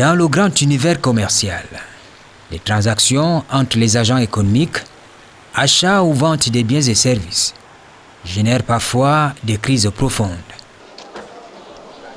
Dans le grand univers commercial, les transactions entre les agents économiques, achat ou vente des biens et services, génèrent parfois des crises profondes.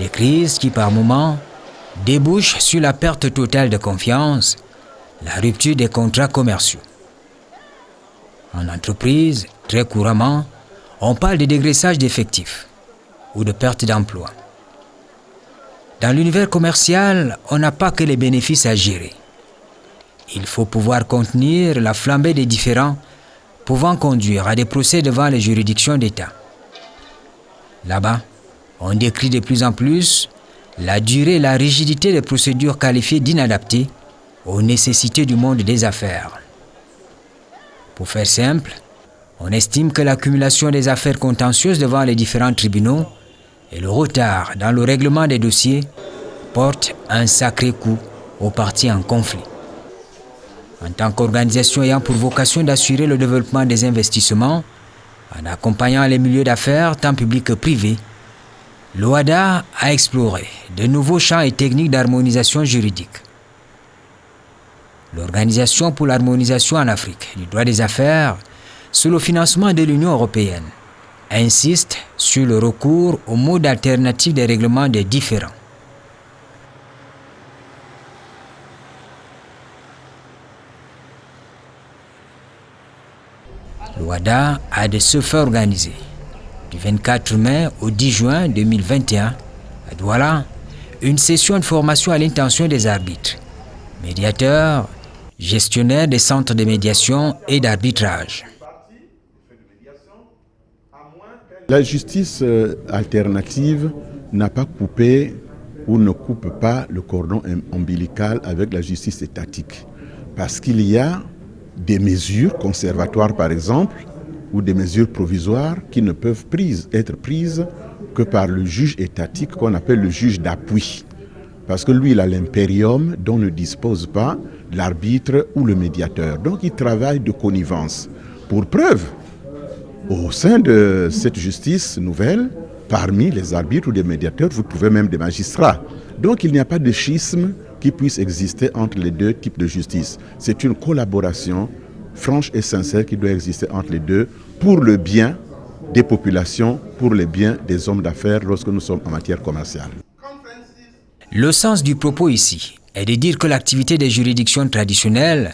Des crises qui, par moments, débouchent sur la perte totale de confiance, la rupture des contrats commerciaux. En entreprise, très couramment, on parle de dégraissage d'effectifs ou de perte d'emploi. Dans l'univers commercial, on n'a pas que les bénéfices à gérer. Il faut pouvoir contenir la flambée des différends pouvant conduire à des procès devant les juridictions d'État. Là-bas, on décrit de plus en plus la durée et la rigidité des procédures qualifiées d'inadaptées aux nécessités du monde des affaires. Pour faire simple, on estime que l'accumulation des affaires contentieuses devant les différents tribunaux et le retard dans le règlement des dossiers portent un sacré coup aux parties en conflit. En tant qu'organisation ayant pour vocation d'assurer le développement des investissements, en accompagnant les milieux d'affaires tant publics que privés, l'OHADA a exploré de nouveaux champs et techniques d'harmonisation juridique. L'Organisation pour l'harmonisation en Afrique du droit des affaires, sous le financement de l'Union européenne, insiste sur le recours aux modes alternatifs des règlements des différends. L'OHADA a de ce fait organisé, du 24 mai au 10 juin 2021, à Douala, une session de formation à l'intention des arbitres, médiateurs, gestionnaires des centres de médiation et d'arbitrage. La justice alternative n'a pas coupé ou ne coupe pas le cordon ombilical avec la justice étatique. Parce qu'il y a des mesures conservatoires, par exemple, ou des mesures provisoires qui ne peuvent être prises que par le juge étatique qu'on appelle le juge d'appui. Parce que lui, il a l'impérium dont ne dispose pas l'arbitre ou le médiateur. Donc, il travaille de connivence. Pour preuve, au sein de cette justice nouvelle, parmi les arbitres ou des médiateurs, vous trouvez même des magistrats. Donc, il n'y a pas de schisme qui puisse exister entre les deux types de justice. C'est une collaboration franche et sincère qui doit exister entre les deux pour le bien des populations, pour le bien des hommes d'affaires lorsque nous sommes en matière commerciale. Le sens du propos ici est de dire que l'activité des juridictions traditionnelles,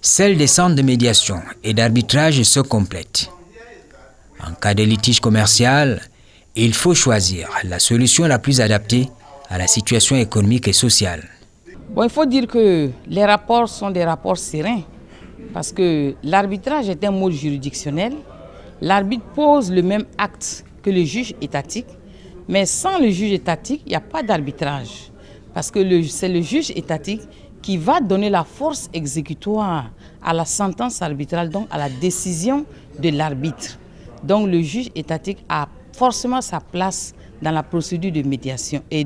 celle des centres de médiation et d'arbitrage, se complète. En cas de litige commercial, il faut choisir la solution la plus adaptée à la situation économique et sociale. Bon, il faut dire que les rapports sont des rapports sereins parce que l'arbitrage est un mode juridictionnel. L'arbitre pose le même acte que le juge étatique, mais sans le juge étatique, il n'y a pas d'arbitrage. Parce que c'est le juge étatique qui va donner la force exécutoire à la sentence arbitrale, donc à la décision de l'arbitre. Donc le juge étatique a forcément sa place dans la procédure de médiation et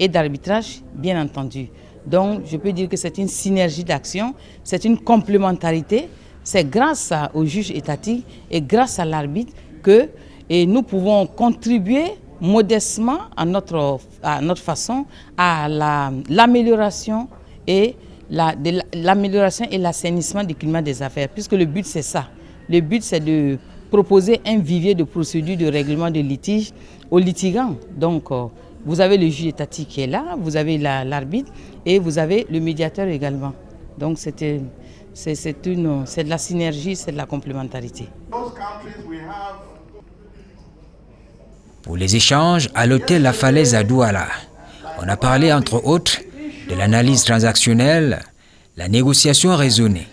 d'arbitrage, bien entendu. Donc je peux dire que c'est une synergie d'action, c'est une complémentarité. C'est grâce au juge étatique et grâce à l'arbitre que nous pouvon contribuer modestement à notre façon à l'amélioration et l'assainissement du climat des affaires, puisque le but c'est ça. Le but c'est de proposer un vivier de procédures de règlement de litige aux litigants. Donc vous avez le juge étatique qui est là, vous avez l'arbitre et vous avez le médiateur également. Donc c'est de la synergie, c'est de la complémentarité. Pour les échanges à l'hôtel La Falaise à Douala, on a parlé entre autres de l'analyse transactionnelle, la négociation raisonnée,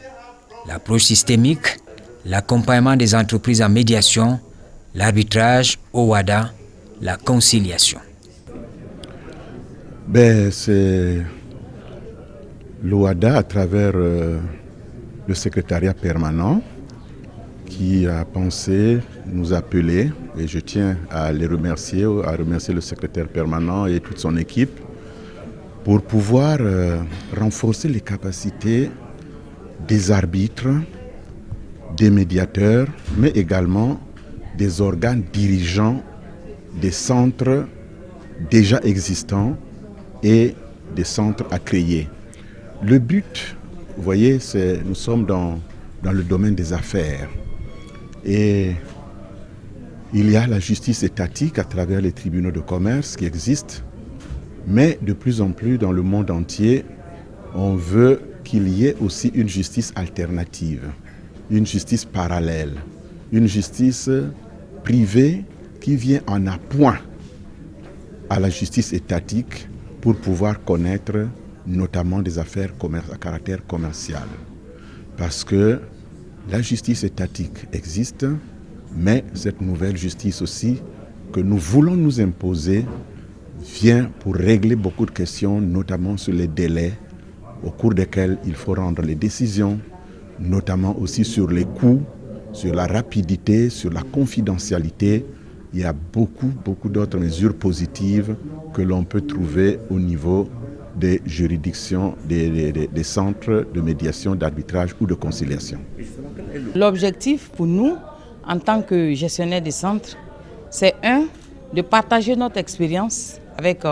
l'approche systémique, l'accompagnement des entreprises en médiation, l'arbitrage, OHADA, la conciliation. C'est l'OHADA à travers le secrétariat permanent qui a pensé nous appeler, et je tiens à remercier le secrétaire permanent et toute son équipe pour pouvoir renforcer les capacités des arbitres, des médiateurs, mais également des organes dirigeants des centres déjà existants et des centres à créer. Le but, vous voyez, nous sommes dans le domaine des affaires. Et il y a la justice étatique à travers les tribunaux de commerce qui existent. Mais de plus en plus dans le monde entier, on veut qu'il y ait aussi une justice alternative, une justice parallèle, une justice privée qui vient en appoint à la justice étatique pour pouvoir connaître notamment des affaires à caractère commercial. Parce que la justice étatique existe, mais cette nouvelle justice aussi que nous voulons nous imposer vient pour régler beaucoup de questions, notamment sur les délais au cours desquels il faut rendre les décisions, notamment aussi sur les coûts, sur la rapidité, sur la confidentialité. Il y a beaucoup d'autres mesures positives que l'on peut trouver au niveau des juridictions, des centres de médiation, d'arbitrage ou de conciliation. L'objectif pour nous, en tant que gestionnaire des centres, c'est de partager notre expérience avec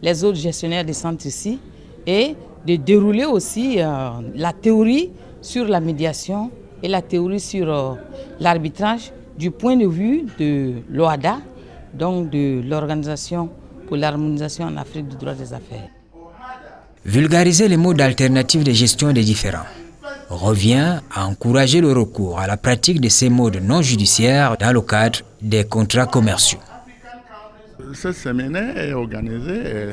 les autres gestionnaires des centres ici et de dérouler aussi la théorie sur la médiation et la théorie sur l'arbitrage du point de vue de l'OHADA, donc de l'Organisation pour l'harmonisation en Afrique du droit des affaires. Vulgariser les modes alternatifs de gestion des différends revient à encourager le recours à la pratique de ces modes non judiciaires dans le cadre des contrats commerciaux. Ce séminaire est organisé,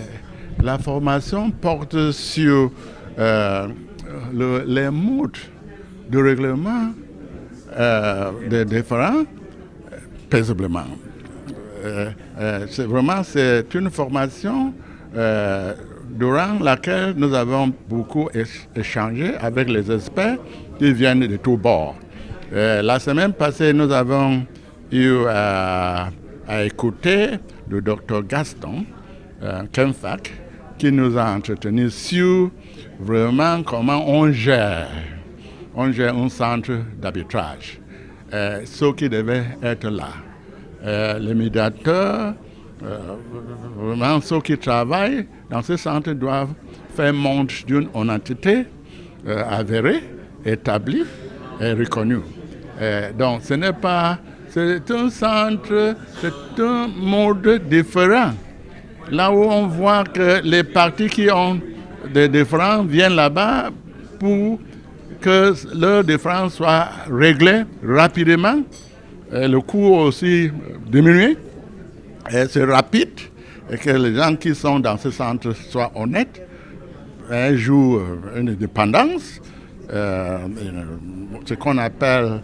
la formation porte sur les modes de règlement des différends paisiblement. C'est une formation durant laquelle nous avons beaucoup échangé avec les experts qui viennent de tous bords. La semaine passée, nous avons eu à écouter le docteur Gaston Kemfak qui nous a entretenus sur vraiment comment on gère un centre d'arbitrage. Ceux qui devaient être là, les médiateurs, vraiment ceux qui travaillent dans ce centre doivent faire montre d'une honnêteté avérée, établie et reconnue. Donc ce n'est pas, c'est un centre, c'est un mode différent. Là où on voit que les partis qui ont des différends viennent là-bas pour que leurs différends soient réglés rapidement, et le coût aussi diminué, et c'est rapide, et que les gens qui sont dans ce centre soient honnêtes, et jouent une indépendance, ce qu'on appelle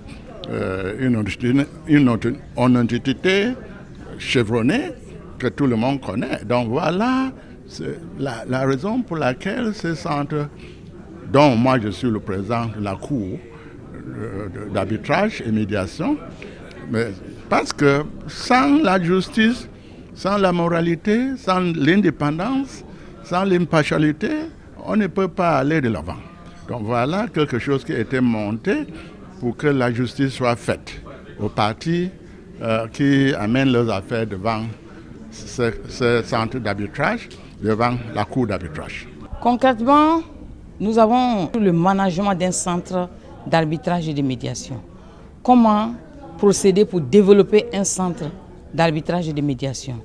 une honnêteté chevronnée que tout le monde connaît. Donc voilà la raison pour laquelle ce centre, dont moi je suis le président de la Cour d'arbitrage et médiation, mais parce que sans la justice, sans la moralité, sans l'indépendance, sans l'impartialité, on ne peut pas aller de l'avant. Donc voilà quelque chose qui a été monté pour que la justice soit faite aux partis qui amènent leurs affaires devant ce centre d'arbitrage, devant la cour d'arbitrage. Concrètement, nous avons le management d'un centre d'arbitrage et de médiation. Comment procéder pour développer un centre d'arbitrage et de médiation?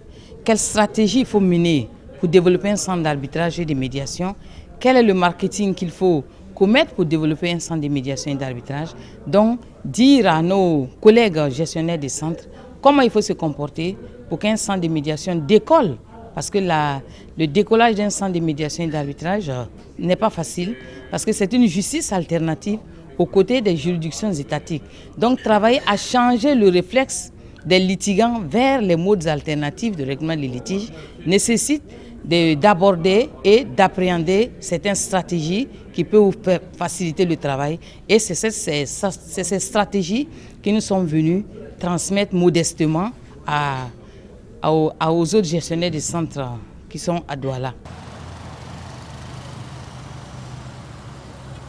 Quelle stratégie il faut mener pour développer un centre d'arbitrage et de médiation? Quel est le marketing qu'il faut commettre pour développer un centre de médiation et d'arbitrage? Donc, dire à nos collègues gestionnaires des centres comment il faut se comporter pour qu'un centre de médiation décolle. Parce que le décollage d'un centre de médiation et d'arbitrage n'est pas facile, parce que c'est une justice alternative aux côtés des juridictions étatiques. Donc, travailler à changer le réflexe des litigants vers les modes alternatifs de règlement des litiges nécessite d'aborder et d'appréhender certaines stratégies qui peuvent vous faciliter le travail. Et c'est ces stratégies que nous sommes venus transmettre modestement aux autres gestionnaires des centres qui sont à Douala.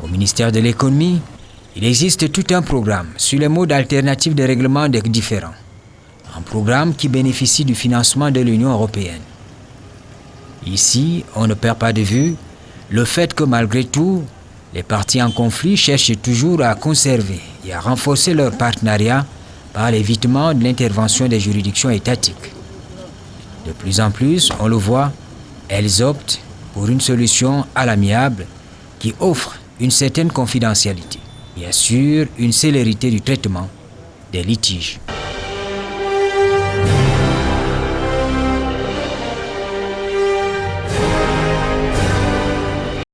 Au ministère de l'économie, il existe tout un programme sur les modes alternatifs de règlement des différends. Un programme qui bénéficie du financement de l'Union européenne. Ici, on ne perd pas de vue le fait que malgré tout, les parties en conflit cherchent toujours à conserver et à renforcer leur partenariat par l'évitement de l'intervention des juridictions étatiques. De plus en plus, on le voit, elles optent pour une solution à l'amiable qui offre une certaine confidentialité, bien sûr une célérité du traitement des litiges.